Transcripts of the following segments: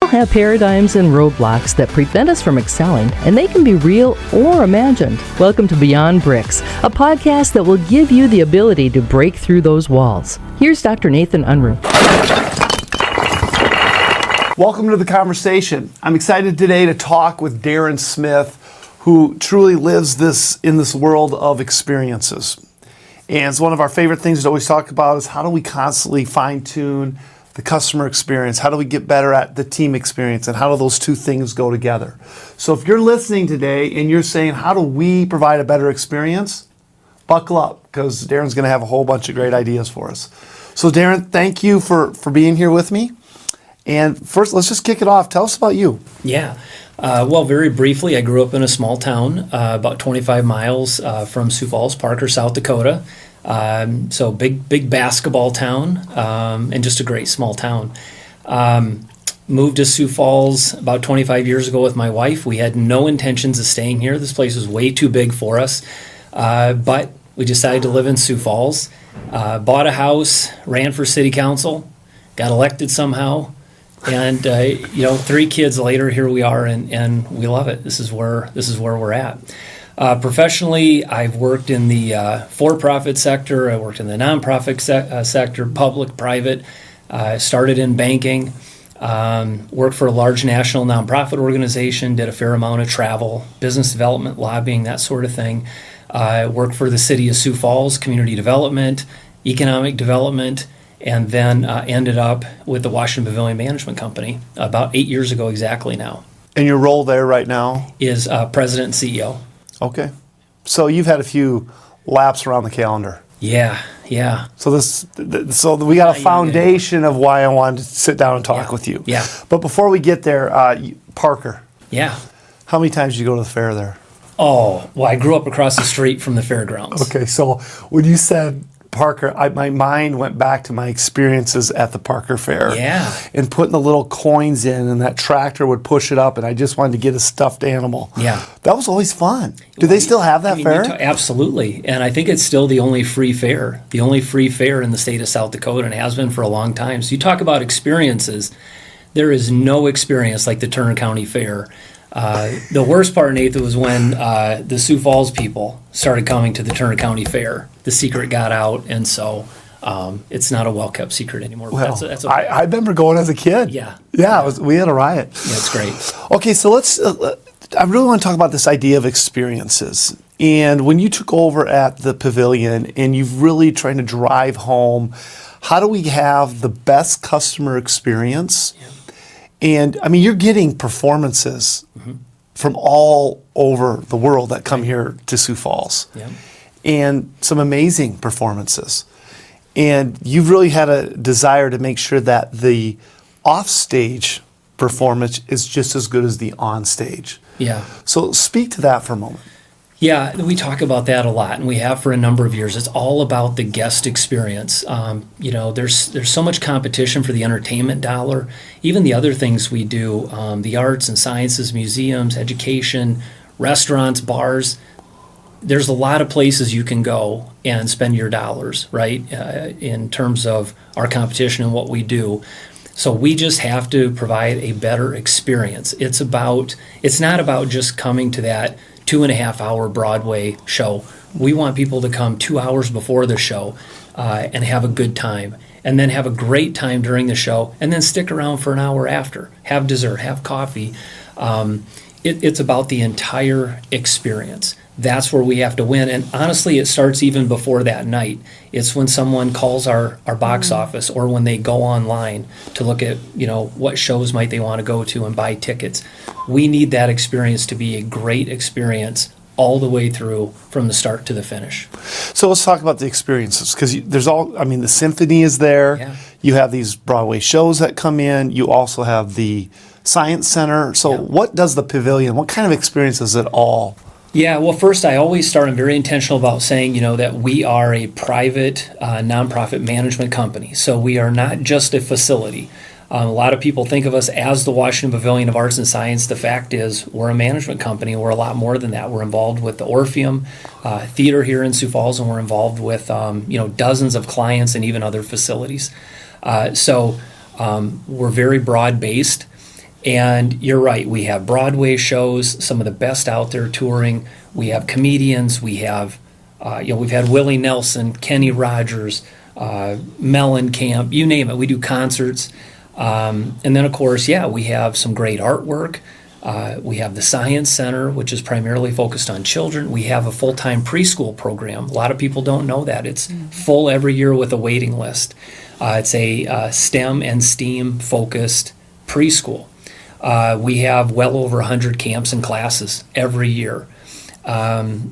Have paradigms and roadblocks that prevent us from excelling, and they can be real or imagined. Welcome to Beyond Bricks, a podcast that will give you the ability to break through those walls. Here's Dr. Nathan Unruh. Welcome to the conversation. I'm excited today to talk with Darrin Smith, who truly lives in this world of experiences. And it's one of our favorite things to always talk about is how do we constantly fine-tune the customer experience? How do we get better at the team experience? And how do those two things go together? So if you're listening today and you're saying, how do we provide a better experience? Buckle up, because Darrin's going to have a whole bunch of great ideas for us. So Darrin, thank you for being here with me. And first, let's just kick it off. Tell us about you. Yeah. Well, very briefly, I grew up in a small town about 25 miles from Sioux Falls, Parker, South Dakota. So big basketball town, and just a great small town. Moved to Sioux Falls about 25 years ago with my wife. We had no intentions of staying here. This place was way too big for us, but we decided to live in Sioux Falls. Bought a house, ran for city council, got elected somehow, and 3 kids later, here we are, and we love it. This is where we're at. Professionally, I've worked in the for-profit sector. I worked in the nonprofit sector, public, private. Started in banking. Worked for a large national nonprofit organization. Did a fair amount of travel, business development, lobbying, that sort of thing. Worked for the city of Sioux Falls, community development, economic development, and then ended up with the Washington Pavilion Management Company about 8 years ago exactly now. And your role there right now? Is president and CEO. Okay. So you've had a few laps around the calendar. Yeah. So we got a foundation of why I wanted to sit down and talk with you. Yeah. But before we get there, Parker. Yeah. How many times did you go to the fair there? Oh, well, I grew up across the street from the fairgrounds. Okay, so when you said Parker, my mind went back to my experiences at the Parker Fair. Yeah. And putting the little coins in, and that tractor would push it up, and I just wanted to get a stuffed animal. Yeah. That was always fun. Do they still have that fair? Absolutely. And I think it's still the only free fair in the state of South Dakota, and has been for a long time. So you talk about experiences. There is no experience like the Turner County Fair. The worst part, Nathan, was when the Sioux Falls people started coming to the Turner County Fair. The secret got out, and so it's not a well-kept secret anymore. Well, that's I remember going as a kid. Yeah. We had a riot. Yeah, it's great. Okay, so let's. I really want to talk about this idea of experiences. And when you took over at the Pavilion, and you've really trying to drive home, how do we have the best customer experience? Yeah. And I mean, you're getting performances from all over the world that come here to Sioux Falls, and some amazing performances. And you've really had a desire to make sure that the offstage performance is just as good as the onstage. Yeah. So speak to that for a moment. Yeah, we talk about that a lot, and we have for a number of years. It's all about the guest experience. There's so much competition for the entertainment dollar. Even the other things we do, the arts and sciences, museums, education, restaurants, bars. There's a lot of places you can go and spend your dollars, right, in terms of our competition and what we do. So we just have to provide a better experience. It's not about just coming to that 2.5-hour Broadway show. We want people to come 2 hours before the show and have a good time, and then have a great time during the show, and then stick around for an hour after. Have dessert, have coffee. It's about the entire experience. That's where we have to win. And honestly, it starts even before that night. It's when someone calls our box office, or when they go online to look at, what shows might they want to go to and buy tickets. We need that experience to be a great experience all the way through from the start to the finish. So let's talk about the experiences, because the symphony is there. Yeah. You have these Broadway shows that come in. You also have the Science Center. So what does the Pavilion, what kind of experience is it all? Yeah, well, first, I always start, I'm very intentional about saying, that we are a private nonprofit management company. So we are not just a facility. A lot of people think of us as the Washington Pavilion of Arts and Science. The fact is, we're a management company, and we're a lot more than that. We're involved with the Orpheum Theater here in Sioux Falls, and we're involved with dozens of clients and even other facilities. So we're very broad-based. And you're right, we have Broadway shows, some of the best out there touring. We have comedians, we have, we've had Willie Nelson, Kenny Rogers, Mellencamp, you name it. We do concerts. And then, of course, we have some great artwork. We have the Science Center, which is primarily focused on children. We have a full-time preschool program. A lot of people don't know that. It's full every year with a waiting list. It's a STEM and STEAM-focused preschool. We have well over 100 camps and classes every year.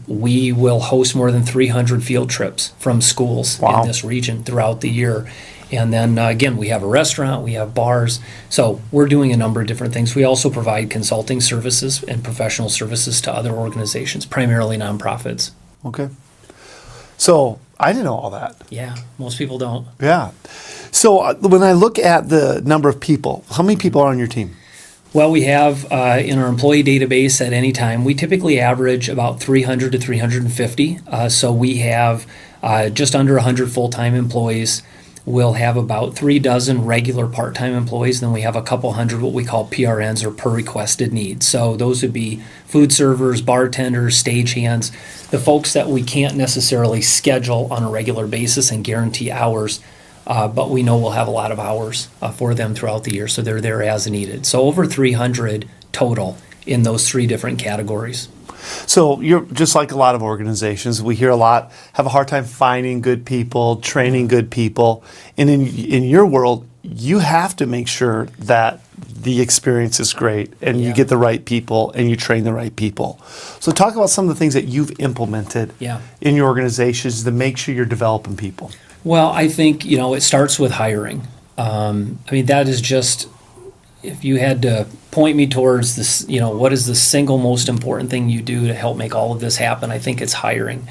We will host more than 300 field trips from schools in this region throughout the year. And then, again, we have a restaurant, we have bars. So we're doing a number of different things. We also provide consulting services and professional services to other organizations, primarily nonprofits. Okay. So I didn't know all that. Yeah, most people don't. Yeah. So when I look at the number of people, how many people are on your team? Well, we have in our employee database at any time, we typically average about 300 to 350. So we have just under 100 full-time employees. We'll have about 3 dozen regular part-time employees. Then we have a couple hundred what we call PRNs, or per requested needs. So those would be food servers, bartenders, stagehands, the folks that we can't necessarily schedule on a regular basis and guarantee hours. But we know we'll have a lot of hours for them throughout the year, so they're there as needed. So over 300 total in those 3 different categories. So you're just like a lot of organizations. We hear a lot, have a hard time finding good people, training good people. And in your world, you have to make sure that the experience is great and you get the right people and you train the right people. So talk about some of the things that you've implemented in your organizations to make sure you're developing people. Well, I think, it starts with hiring. That is just, if you had to point me towards this, what is the single most important thing you do to help make all of this happen, I think it's hiring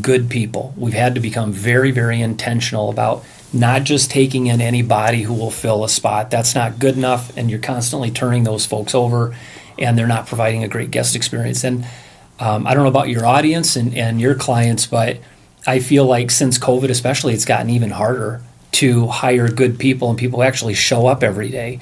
good people. We've had to become very, very intentional about not just taking in anybody who will fill a spot. That's not good enough, and you're constantly turning those folks over, and they're not providing a great guest experience. And I don't know about your audience and your clients, but I feel like since COVID especially, it's gotten even harder to hire good people and people who actually show up every day.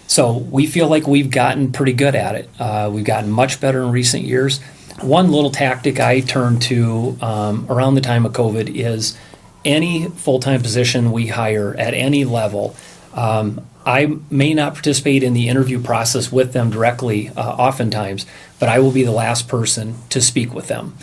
So we feel like we've gotten pretty good at it. We've gotten much better in recent years. One little tactic I turned to around the time of COVID is any full-time position we hire at any level, I may not participate in the interview process with them directly oftentimes, but I will be the last person to speak with them.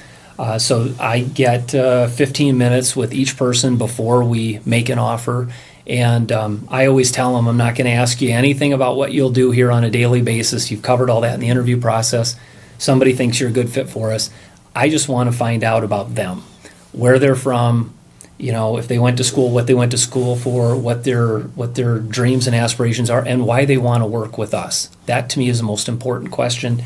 So I get 15 minutes with each person before we make an offer. And I always tell them, I'm not going to ask you anything about what you'll do here on a daily basis. You've covered all that in the interview process. Somebody thinks you're a good fit for us. I just want to find out about them, where they're from, if they went to school, what they went to school for, what their dreams and aspirations are, and why they want to work with us. That to me is the most important question.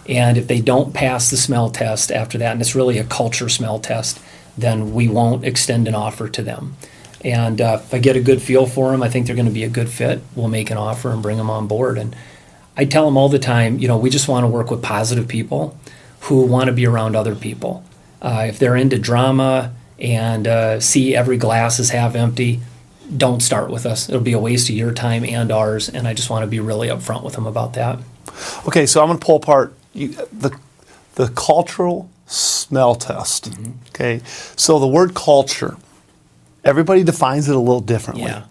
And if they don't pass the smell test after that, and it's really a culture smell test, then we won't extend an offer to them. And if I get a good feel for them, I think they're going to be a good fit, we'll make an offer and bring them on board. And I tell them all the time, we just want to work with positive people who want to be around other people. If they're into drama and see every glass is half empty, don't start with us. It'll be a waste of your time and ours, and I just want to be really upfront with them about that. Okay, so I'm going to pull apart the cultural smell test. Mm-hmm. Okay, so the word culture, everybody defines it a little differently. Yeah.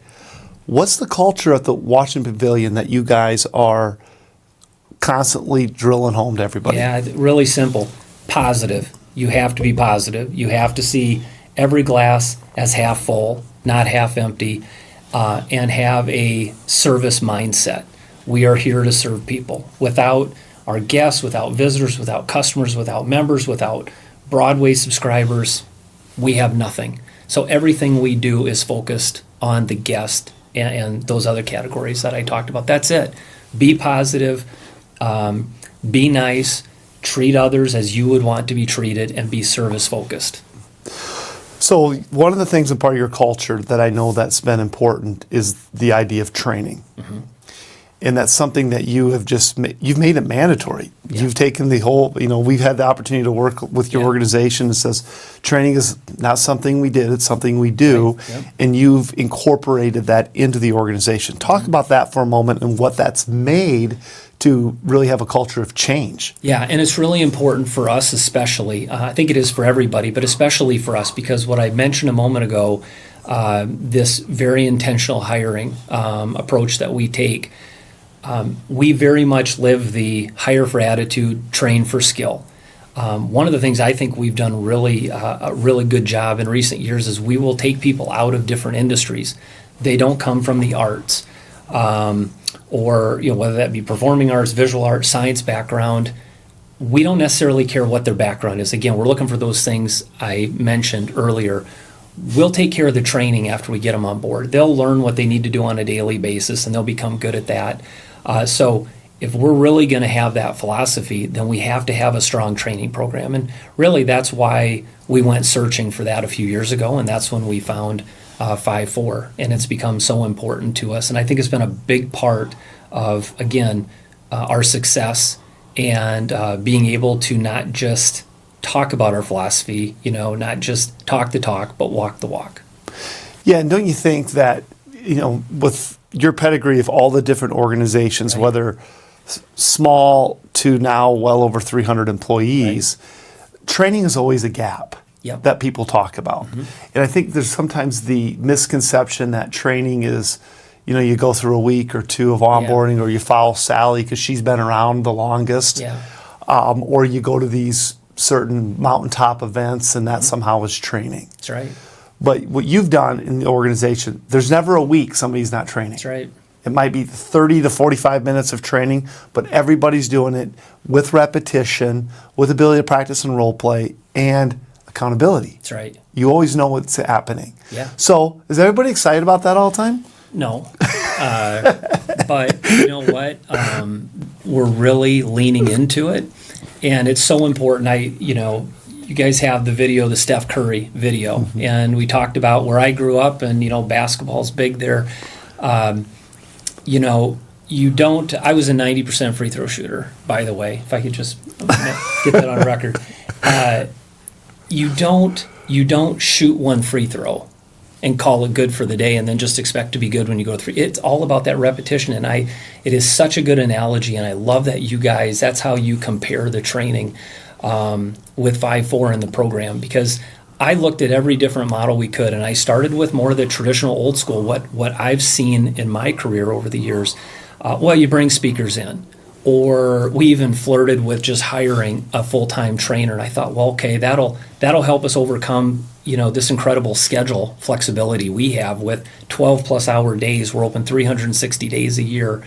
What's the culture at the Washington Pavilion that you guys are constantly drilling home to everybody? Yeah, really simple. Positive. You have to be positive. You have to see every glass as half full, not half empty, and have a service mindset. We are here to serve people. Without our guests, without visitors, without customers, without members, without Broadway subscribers, we have nothing. So everything we do is focused on the guest and those other categories that I talked about. That's it. Be positive, be nice, treat others as you would want to be treated, and be service focused. So one of the things in part of your culture that I know that's been important is the idea of training. Mm-hmm. And that's something that you have you've made it mandatory. Yeah. You've taken the whole, we've had the opportunity to work with your organization that says training is not something we did, it's something we do. Right. Yep. And you've incorporated that into the organization. Talk about that for a moment and what that's made to really have a culture of change. Yeah, and it's really important for us especially. I think it is for everybody, but especially for us, because what I mentioned a moment ago, this very intentional hiring approach that we take, we very much live the hire for attitude, train for skill. One of the things I think we've done a really good job in recent years is we will take people out of different industries. They don't come from the arts, or whether that be performing arts, visual arts, science background. We don't necessarily care what their background is. Again, we're looking for those things I mentioned earlier. We'll take care of the training after we get them on board. They'll learn what they need to do on a daily basis, and they'll become good at that. So if we're really going to have that philosophy, then we have to have a strong training program. And really, that's why we went searching for that a few years ago, and that's when we found 5-4, and it's become so important to us. And I think it's been a big part of, again, our success and being able to not just talk about our philosophy, not just talk the talk, but walk the walk. Yeah, and don't you think that, with your pedigree of all the different organizations, right. whether small to now well over 300 employees, right. training is always a gap. Yep. That people talk about. Mm-hmm. And I think there's sometimes the misconception that training is, you go through a week or two of onboarding, or you follow Sally because she's been around the longest, or you go to these certain mountaintop events and that somehow is training. That's right. But what you've done in the organization, there's never a week somebody's not training. That's right. It might be 30 to 45 minutes of training, but everybody's doing it with repetition, with ability to practice and role play, and accountability. That's right. You always know what's happening. Yeah. So is everybody excited about that all the time? No. But you know what? We're really leaning into it, and it's so important. You guys have the video, the Steph Curry video, mm-hmm. and we talked about where I grew up, and basketball's big there. You don't. I was a 90% free throw shooter, by the way. If I could just get that on record. You don't shoot one free throw and call it good for the day and then just expect to be good when you go through. It's all about that repetition, and it is such a good analogy, and I love that you guys, that's how you compare the training with 5-4 in the program, because I looked at every different model we could, and I started with more of the traditional old school, what I've seen in my career over the years. You bring speakers in, or we even flirted with just hiring a full-time trainer. And I thought, well, okay, that'll help us overcome, this incredible schedule flexibility we have with 12+ hour days. We're open 360 days a year.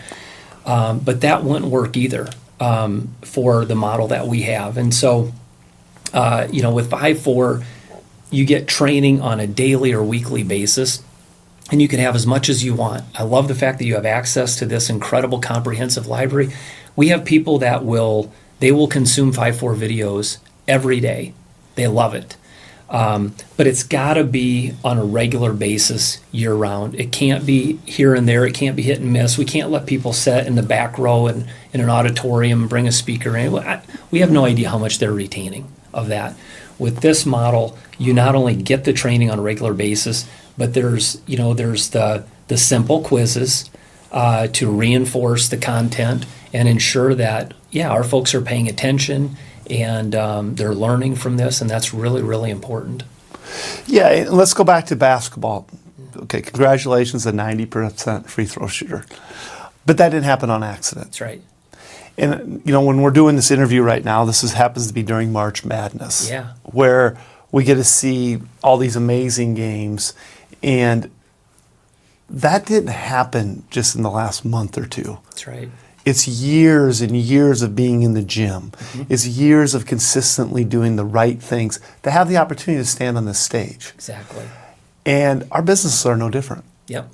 But that wouldn't work either for the model that we have. And so, with 5-4, you get training on a daily or weekly basis, and you can have as much as you want. I love the fact that you have access to this incredible comprehensive library. We have people that will consume 5-4 videos every day. They love it. But it's got to be on a regular basis year round. It can't be here and there. It can't be hit and miss. We can't let people sit in the back row in an auditorium and bring a speaker in. We have no idea how much they're retaining of that. With this model, you not only get the training on a regular basis, but there's the simple quizzes to reinforce the content and ensure that, our folks are paying attention and they're learning from this, and that's really, really important. Yeah, and let's go back to basketball. Okay, congratulations, a 90% free throw shooter. But that didn't happen on accident. That's right. And, when we're doing this interview right now, happens to be during March Madness. Yeah. Where we get to see all these amazing games. And that didn't happen just in the last month or two. That's right. It's years and years of being in the gym. Mm-hmm. It's years of consistently doing the right things to have the opportunity to stand on this stage. Exactly. And our businesses are no different. Yep.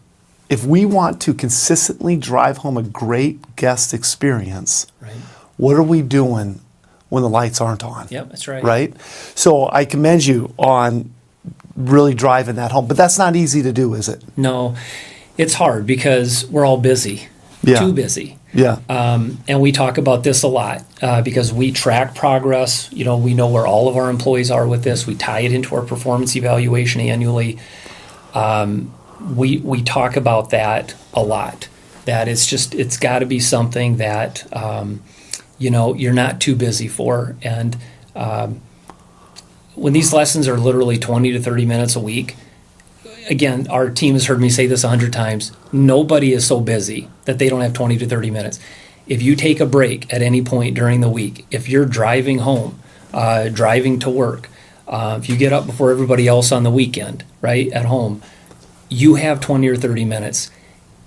If we want to consistently drive home a great guest experience, right. What are we doing when the lights aren't on? Yep, that's right. Right? So I commend you on really driving that home. But that's not easy to do, is it? No, it's hard because we're all busy. too busy. Yeah. And we talk about this a lot because we track progress. We know where all of our employees are with this. We tie it into our performance evaluation annually. We talk about that a lot. That it's got to be something that you're not too busy for. And when these lessons are literally 20 to 30 minutes a week, again, our team has heard me say this 100 times. Nobody is so busy that they don't have 20 to 30 minutes. If you take a break at any point during the week, if you're driving home, driving to work, if you get up before everybody else on the weekend, right, at home, you have 20 or 30 minutes.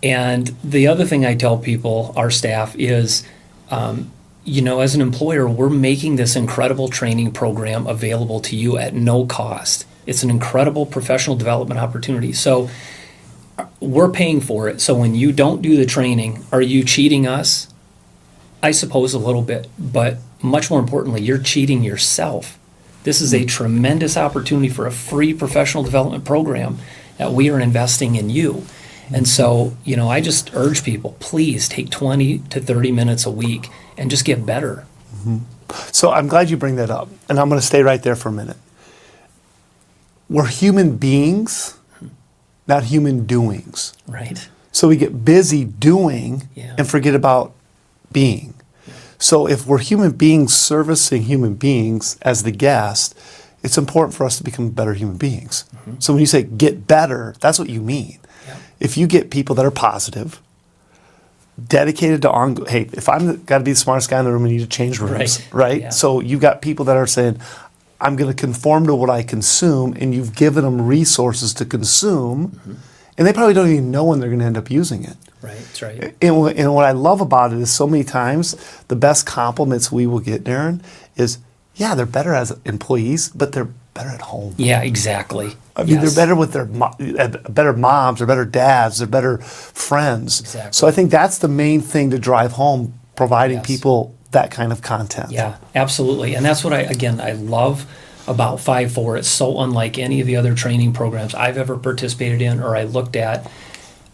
And the other thing I tell people, our staff, is, as an employer, we're making this incredible training program available to you at no cost. It's an incredible professional development opportunity. So we're paying for it. So when you don't do the training, are you cheating us? I suppose a little bit, but much more importantly, you're cheating yourself. This is a tremendous opportunity for a free professional development program that we are investing in you. And so, I just urge people, please take 20 to 30 minutes a week and just get better. Mm-hmm. So I'm glad you bring that up, and I'm going to stay right there for a minute. We're human beings, not human doings. Right. So we get busy doing and forget about being. Yeah. So if we're human beings servicing human beings as the guest, it's important for us to become better human beings. Mm-hmm. So when you say get better, that's what you mean. Yeah. If you get people that are positive, dedicated to ongoing, hey, if I'm got to be the smartest guy in the room, I need to change rooms, right? Yeah. So you've got people that are saying, I'm going to conform to what I consume, and you've given them resources to consume, and they probably don't even know when they're going to end up using it. Right, that's right. And what I love about it is so many times the best compliments we will get, Darrin, is, yeah, they're better as employees, but they're better at home. Yeah, exactly. I mean, they're better with their better moms, they're better dads, they're better friends. Exactly. So I think that's the main thing to drive home, providing people that kind of content. Yeah, absolutely. And that's what I love about 5-4. It's so unlike any of the other training programs I've ever participated in or I looked at.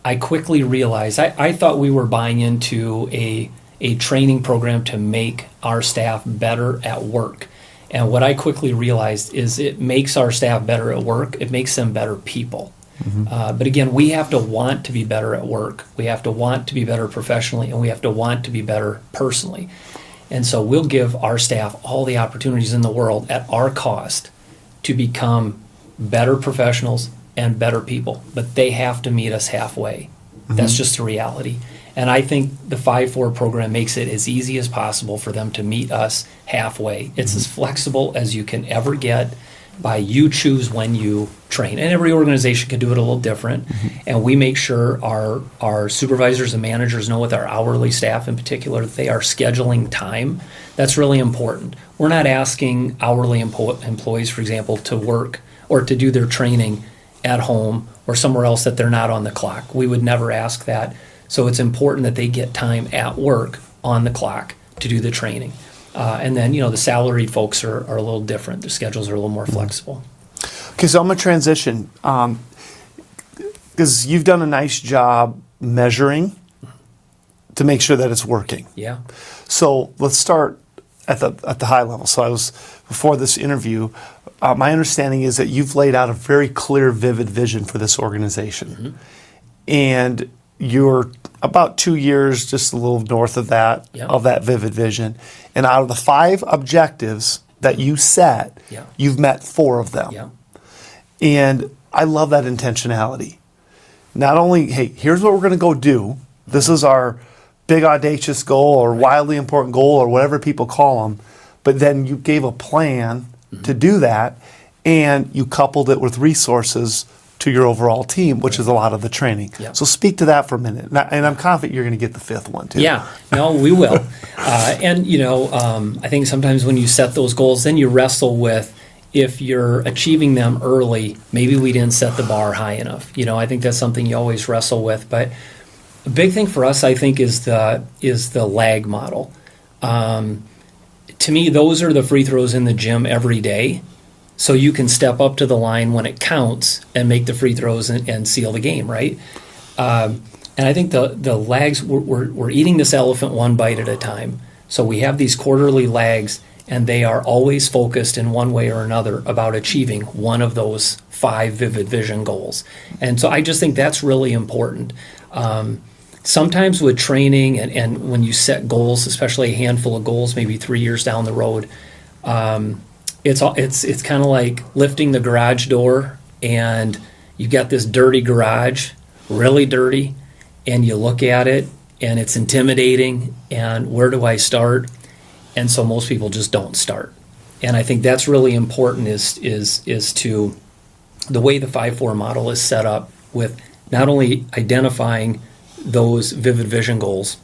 I quickly realized, I thought we were buying into a training program to make our staff better at work. And what I quickly realized is it makes our staff better at work. It makes them better people. Mm-hmm. But again, we have to want to be better at work. We have to want to be better professionally, and we have to want to be better personally. And so we'll give our staff all the opportunities in the world at our cost to become better professionals and better people. But they have to meet us halfway. Mm-hmm. That's just the reality. And I think the 5-4 program makes it as easy as possible for them to meet us halfway. It's as flexible as you can ever get by you choose when you train. And every organization can do it a little different. Mm-hmm. And we make sure our supervisors and managers know with our hourly staff in particular that they are scheduling time. That's really important. We're not asking hourly employees, for example, to work or to do their training at home or somewhere else that they're not on the clock. We would never ask that. So it's important that they get time at work on the clock to do the training. And then, the salaried folks are a little different. Their schedules are a little more flexible. Okay, so I'm going to transition because you've done a nice job measuring to make sure that it's working. Yeah. So let's start at the high level. So before this interview, my understanding is that you've laid out a very clear, vivid vision for this organization. Mm-hmm. And you're about 2 years, just a little north of that, of that vivid vision. And out of the 5 objectives that you set, you've met 4 of them. Yeah. And I love that intentionality. Not only, hey, here's what we're going to go do. This is our big audacious goal or wildly important goal or whatever people call them. But then you gave a plan to do that, and you coupled it with resources to your overall team, which is a lot of the training. Yep. So speak to that for a minute. And I'm confident you're going to get the 5th one too. Yeah, no, we will. I think sometimes when you set those goals, then you wrestle with if you're achieving them early, maybe we didn't set the bar high enough. I think that's something you always wrestle with. But a big thing for us, I think, is the lag model. To me, those are the free throws in the gym every day. So you can step up to the line when it counts and make the free throws and seal the game, right? And I think the lags, we're eating this elephant one bite at a time. So we have these quarterly lags, and they are always focused in one way or another about achieving one of those 5 vivid vision goals. And so I just think that's really important. Sometimes with training and when you set goals, especially a handful of goals, maybe 3 years down the road, it's kind of like lifting the garage door, and you got this dirty garage, really dirty, and you look at it and it's intimidating, and where do I start? And so most people just don't start. And I think that's really important is to the way the 5-4 model is set up, with not only identifying those vivid vision goals,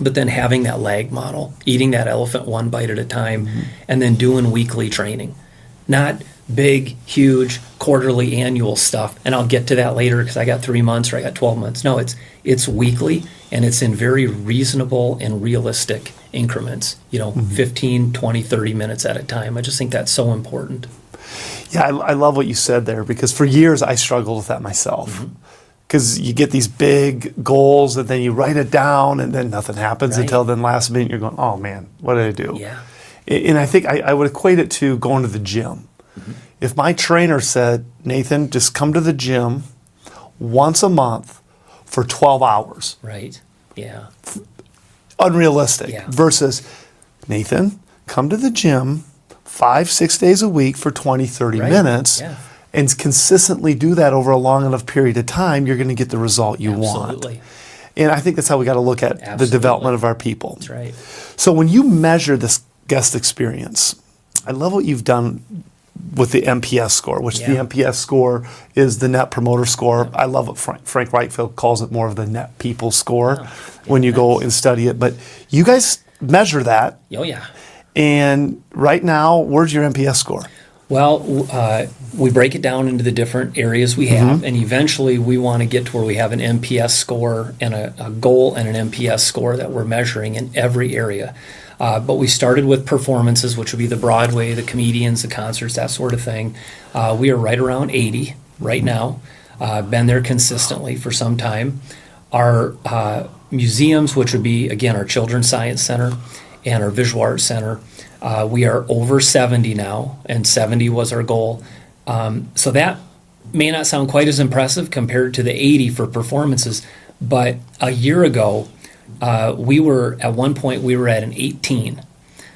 but then having that lag model, eating that elephant one bite at a time, and then doing weekly training. Not big, huge, quarterly, annual stuff. And I'll get to that later because I got 3 months or I got 12 months. No, it's weekly, and it's in very reasonable and realistic increments, 15, 20, 30 minutes at a time. I just think that's so important. Yeah, I love what you said there, because for years I struggled with that myself. Because you get these big goals and then you write it down and then nothing happens until then last minute you're going, oh man, what did I do? Yeah. And I think I would equate it to going to the gym. If my trainer said, Nathan, just come to the gym once a month for 12 hours. Right. Yeah. Unrealistic. Yeah. Versus, Nathan, come to the gym 5-6 days a week for 20, 30 minutes. Yeah. And consistently do that over a long enough period of time, you're going to get the result you want. And I think that's how we got to look at the development of our people. That's right. So when you measure this guest experience, I love what you've done with the NPS score, which the NPS score is the Net Promoter Score. I love what Frank Reichfeld calls it, more of the Net People Score when you go and study it. But you guys measure that. Oh, yeah. And right now, where's your NPS score? Well, we break it down into the different areas we have, and eventually we want to get to where we have an NPS score and a goal and an NPS score that we're measuring in every area. But we started with performances, which would be the Broadway, the comedians, the concerts, that sort of thing. We are right around 80 right now. Been there consistently for some time. Our museums, which would be, again, our Children's Science Center and our Visual Arts Center, we are over 70 now, and 70 was our goal. So that may not sound quite as impressive compared to the 80 for performances, but a year ago, at one point we were at an 18.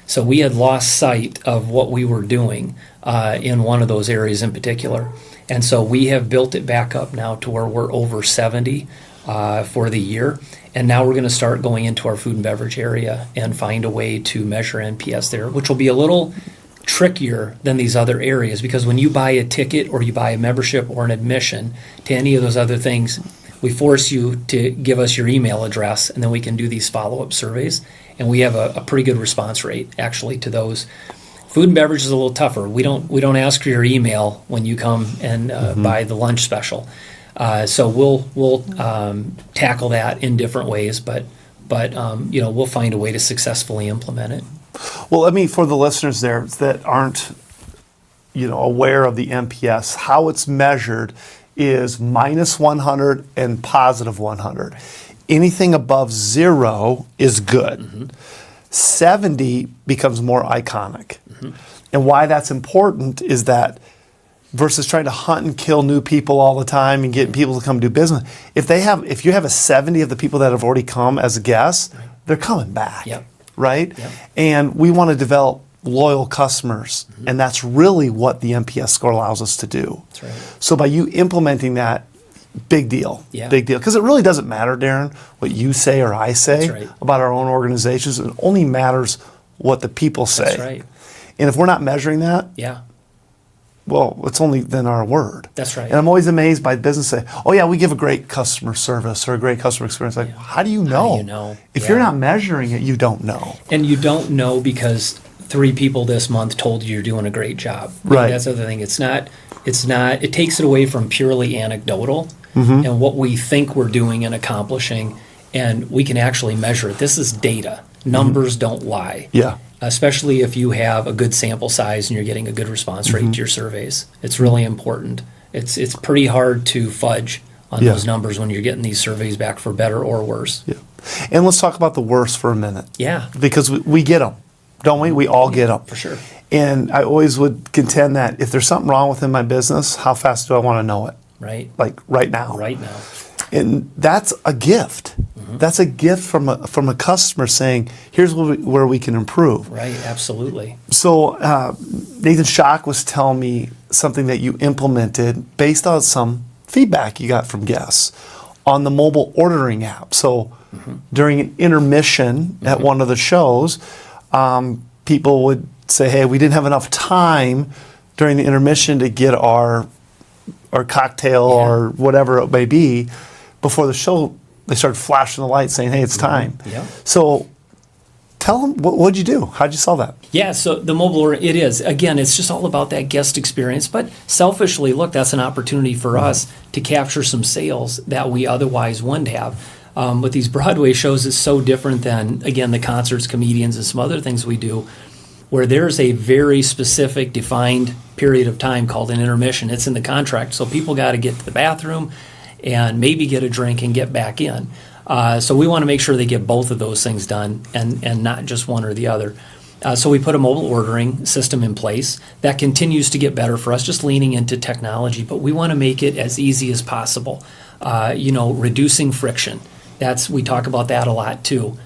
So we had lost sight of what we were doing in one of those areas in particular. And so we have built it back up now to where we're over 70 for the year. And now we're going to start going into our food and beverage area and find a way to measure NPS there, which will be a little trickier than these other areas, because when you buy a ticket or you buy a membership or an admission to any of those other things, we force you to give us your email address, and then we can do these follow-up surveys. And we have a pretty good response rate, actually, to those. Food and beverage is a little tougher. We don't ask for your email when you come and buy the lunch special. So we'll tackle that in different ways, but we'll find a way to successfully implement it. Well, I mean, for the listeners there that aren't aware of the NPS, how it's measured is minus 100 and positive 100. Anything above 0 is good. 70 becomes more iconic. And why that's important is that versus trying to hunt and kill new people all the time and get people to come do business, if you have a 70 of the people that have already come as guests, they're coming back, right? Yep. And we want to develop loyal customers, and that's really what the NPS score allows us to do. That's right. So by you implementing that, big deal, big deal. Because it really doesn't matter, Darrin, what you say or I say about our own organizations. It only matters what the people say. That's right. And if we're not measuring that, well, it's only then our word. That's right. And I'm always amazed by business say, oh yeah, we give a great customer service or a great customer experience. Like, how do you know? How do you know? If you're not measuring it, you don't know. And you don't know because 3 people this month told you you're doing a great job. Right. That's the other thing. It's not, it takes it away from purely anecdotal and what we think we're doing and accomplishing, and we can actually measure it. This is data. Numbers don't lie. Yeah. Especially if you have a good sample size and you're getting a good response rate to your surveys. It's really important. It's pretty hard to fudge on those numbers when you're getting these surveys back for better or worse. Yeah. And let's talk about the worst for a minute. Yeah. Because we get them, don't we? We all get them. For sure. And I always would contend that if there's something wrong within my business, how fast do I want to know it? Right. Like right now. Right now. And that's a gift. That's a gift from a customer saying, here's where we can improve. Right, absolutely. So Nathan Schock was telling me something that you implemented based on some feedback you got from guests on the mobile ordering app. So during an intermission at one of the shows, people would say, hey, we didn't have enough time during the intermission to get our cocktail or whatever it may be before the show. They started flashing the lights saying, hey, it's time. Yeah. So tell them, what'd you do? How'd you solve that? Yeah, so the mobile order, it is. Again, it's just all about that guest experience. But selfishly, look, that's an opportunity for us to capture some sales that we otherwise wouldn't have. With these Broadway shows, it's so different than, again, the concerts, comedians, and some other things we do, where there's a very specific, defined period of time called an intermission. It's in the contract. So people got to get to the bathroom and maybe get a drink and get back in. So we want to make sure they get both of those things done and not just one or the other. So we put a mobile ordering system in place that continues to get better for us, just leaning into technology. But we want to make it as easy as possible. Reducing friction. We talk about that a lot too.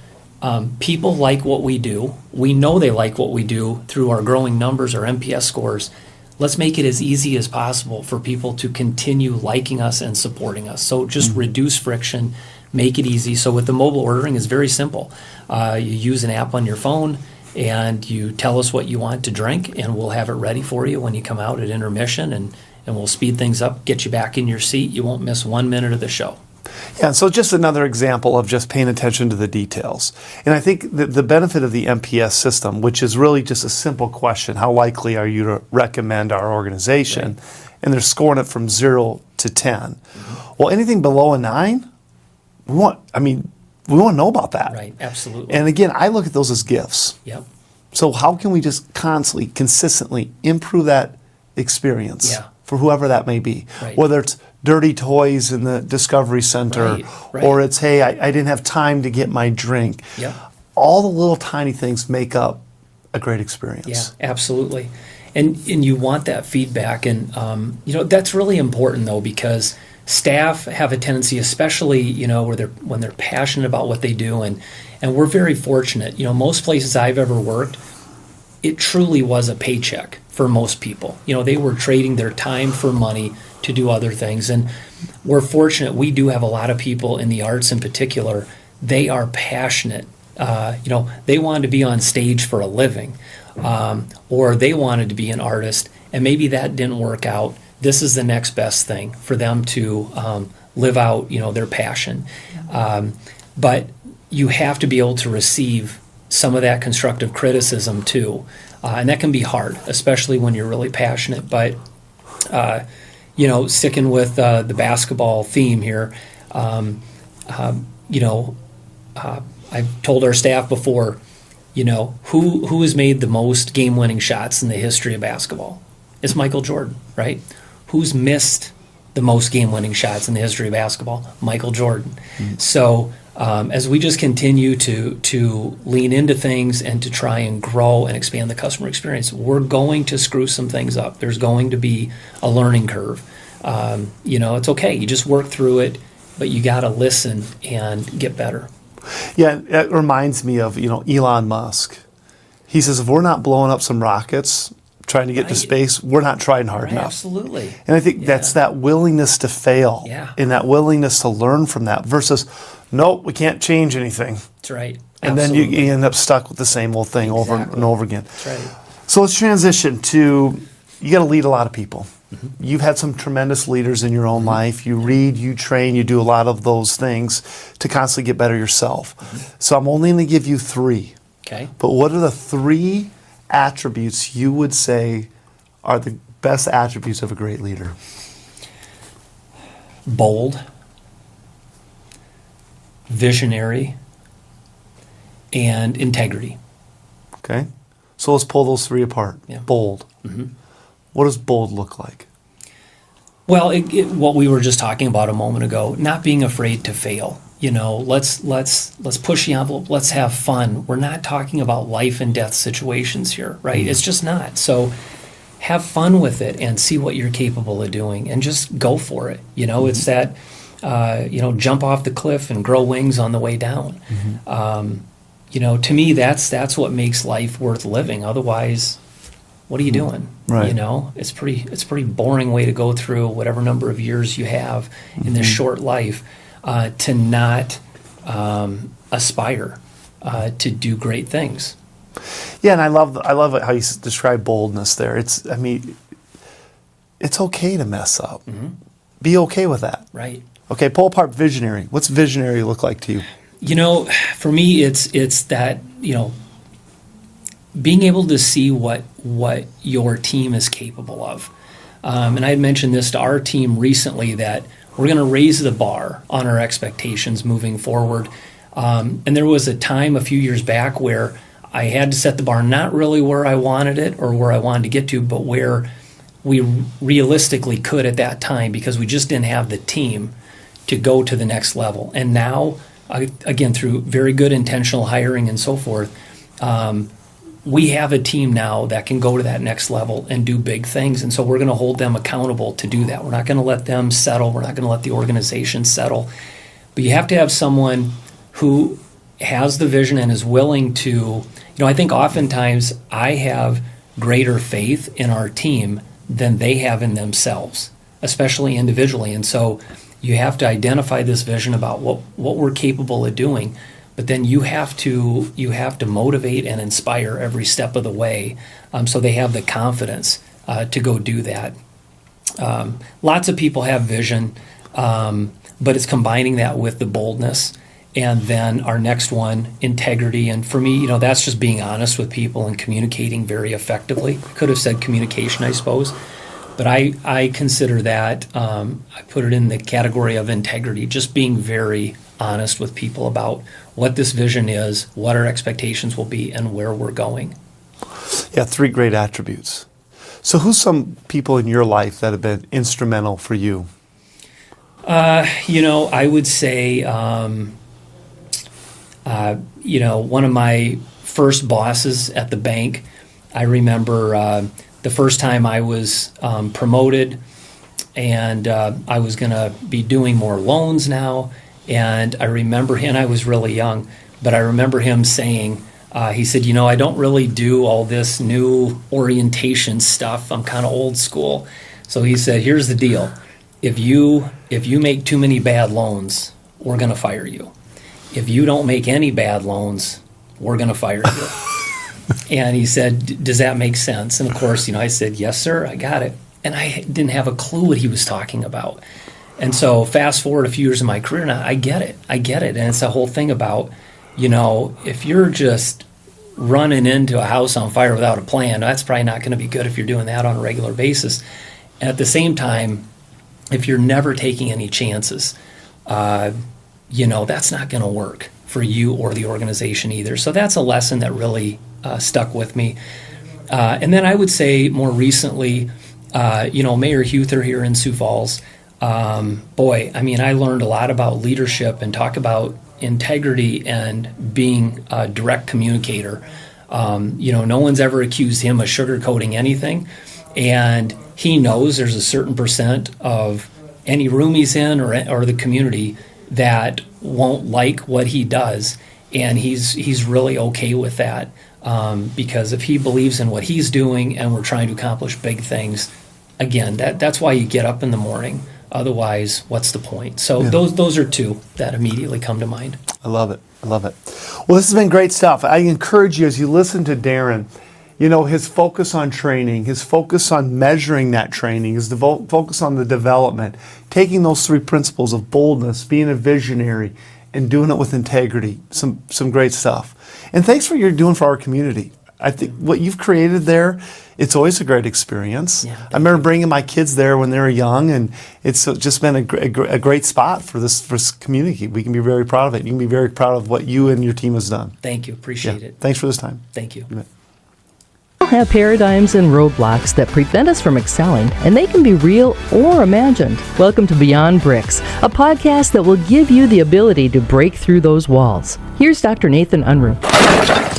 People like what we do. We know they like what we do through our growing numbers, our NPS scores. Let's make it as easy as possible for people to continue liking us and supporting us. So just reduce friction, make it easy. So with the mobile ordering, it's very simple. You use an app on your phone and you tell us what you want to drink, and we'll have it ready for you when you come out at intermission, and we'll speed things up, get you back in your seat. You won't miss 1 minute of the show. Yeah, so just another example of just paying attention to the details. And I think the benefit of the MPS system, which is really just a simple question, how likely are you to recommend our organization? Right. And they're scoring it from 0 to 10. Well, anything below a 9, we want to know about that. Right, absolutely. And again, I look at those as gifts. Yep. So how can we just constantly, consistently improve that experience for whoever that may be? Right. Whether it's dirty toys in the Discovery Center, or it's, hey, I didn't have time to get my drink. Yep. All the little tiny things make up a great experience. Yeah, absolutely. And you want that feedback. And, that's really important, though, because staff have a tendency, especially, when they're passionate about what they do. And we're very fortunate. Most places I've ever worked, it truly was a paycheck for most people. They were trading their time for money to do other things. And we're fortunate. We do have a lot of people in the arts in particular. They are passionate. They wanted to be on stage for a living, or they wanted to be an artist, and maybe that didn't work out. This is the next best thing for them to live out, their passion. But you have to be able to receive some of that constructive criticism too. And that can be hard, especially when you're really passionate. But, sticking with the basketball theme here, I've told our staff before, who has made the most game-winning shots in the history of basketball? It's Michael Jordan, right? Who's missed the most game-winning shots in the history of basketball? Michael Jordan. Mm-hmm. So as we just continue to lean into things and to try and grow and expand the customer experience, we're going to screw some things up. There's going to be a learning curve. It's okay. You just work through it, but you got to listen and get better. Yeah, it reminds me of, Elon Musk. He says, if we're not blowing up some rockets trying to get to space, we're not trying hard enough. Absolutely. And I think that's that willingness to fail and that willingness to learn from that versus, nope, we can't change anything. That's right. And then you end up stuck with the same old thing over and over again. That's right. So let's transition to, you got to lead a lot of people. Mm-hmm. You've had some tremendous leaders in your own life. You read, you train, you do a lot of those things to constantly get better yourself. Mm-hmm. So I'm only going to give you 3. Okay. But what are the 3 attributes you would say are the best attributes of a great leader? Bold, visionary, and integrity. Okay. So let's pull those 3 apart. Yeah. Bold. Mm-hmm. What does bold look like? Well, what we were just talking about a moment ago, not being afraid to fail. Let's push the envelope. Let's have fun. We're not talking about life and death situations here, right? Mm-hmm. It's just not. So have fun with it and see what you're capable of doing, and just go for it. Mm-hmm. It's that jump off the cliff and grow wings on the way down. Mm-hmm. To me, that's what makes life worth living. Otherwise, what are you doing? Right. It's pretty boring way to go through whatever number of years you have in this short life, to not aspire to do great things. Yeah, and I love how you describe boldness there. It's okay to mess up. Mm-hmm. Be okay with that. Right. Okay, pull apart visionary. What's visionary look like to you? For me, it's that, being able to see what your team is capable of. And I had mentioned this to our team recently, that we're going to raise the bar on our expectations moving forward. And there was a time a few years back where I had to set the bar not really where I wanted it or where I wanted to get to, but where we realistically could at that time, because we just didn't have the team to go to the next level. And now, again, through very good intentional hiring and so forth, we have a team now that can go to that next level and do big things. And so we're going to hold them accountable to do that. We're not going to let them settle. We're not going to let the organization settle. But you have to have someone who has the vision and is willing to, I think oftentimes I have greater faith in our team than they have in themselves, especially individually. And so you have to identify this vision about what we're capable of doing. But then you have to motivate and inspire every step of the way, so they have the confidence to go do that. Lots of people have vision, but it's combining that with the boldness. And then our next one, integrity. And for me, that's just being honest with people and communicating very effectively. Could have said communication, I suppose. But I consider that, I put it in the category of integrity, just being very honest with people about what this vision is, what our expectations will be, and where we're going. Yeah, 3 great attributes. So who's some people in your life that have been instrumental for you? I would say, one of my first bosses at the bank, I remember the first time I was promoted, and I was going to be doing more loans now. And I remember him, I was really young, but I remember him saying, he said, I don't really do all this new orientation stuff. I'm kind of old school. So he said, here's the deal. If you make too many bad loans, we're going to fire you. If you don't make any bad loans, we're going to fire you. And he said, does that make sense? And of course, I said, yes, sir, I got it. And I didn't have a clue what he was talking about. And so fast forward a few years in my career now, I get it. And it's the whole thing about, if you're just running into a house on fire without a plan, that's probably not going to be good if you're doing that on a regular basis. And at the same time, if you're never taking any chances, that's not going to work for you or the organization either. So that's a lesson that really stuck with me. And then I would say more recently, Mayor Huther here in Sioux Falls, I learned a lot about leadership and talk about integrity and being a direct communicator. No one's ever accused him of sugarcoating anything. And he knows there's a certain percent of any room he's in or the community that won't like what he does. And he's really okay with that, because if he believes in what he's doing and we're trying to accomplish big things, again, that's why you get up in the morning. Otherwise, what's the point? So those are 2 that immediately come to mind. I love it. Well, this has been great stuff. I encourage you, as you listen to Darrin, his focus on training, his focus on measuring that training, his focus on the development, taking those 3 principles of boldness, being a visionary, and doing it with integrity. Some great stuff. And thanks for what you're doing for our community. I think what you've created there, it's always a great experience. Yeah, I remember bringing my kids there when they were young, and it's just been a great spot for this community. We can be very proud of it. You can be very proud of what you and your team has done. Thank you. Appreciate it. Thanks for this time. Thank you. We all have paradigms and roadblocks that prevent us from excelling, and they can be real or imagined. Welcome to Beyond Bricks, a podcast that will give you the ability to break through those walls. Here's Dr. Nathan Unruh.